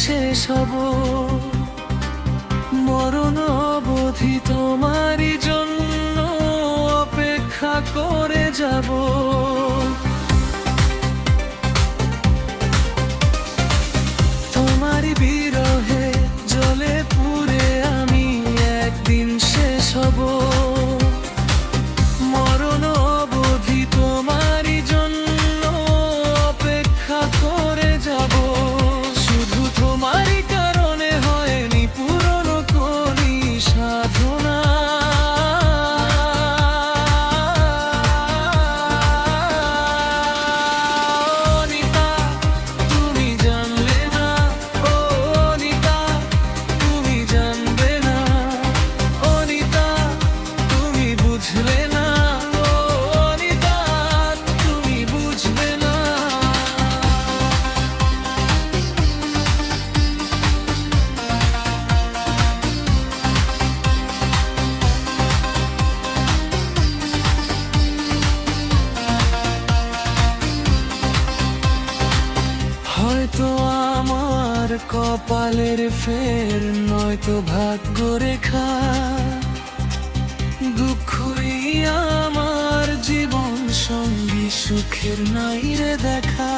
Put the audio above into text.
শেষ হব, মরণ অবধি তোমারই জন্য অপেক্ষা করে যাব। তোমারই বিরহে জ্বলে পুড়ে আমি একদিন শেষ হব, মরণ অবধি তোমারই জন্য অপেক্ষা করে যাব। শুধু তোমারই কারণে হয়নি পূরণ করি সাধনা। অনিতা তুমি জানলে না, ও অনিতা তুমি জানবে না, অনিতা তুমি বুঝলে না, ও অনিতা তুমি বুঝবে না। হয়তো আমার কপালের ফের, নয়তো ভাগ্য রেখা, দুঃখই আমার জীবন সঙ্গী, সুখের নাই রে দেখা।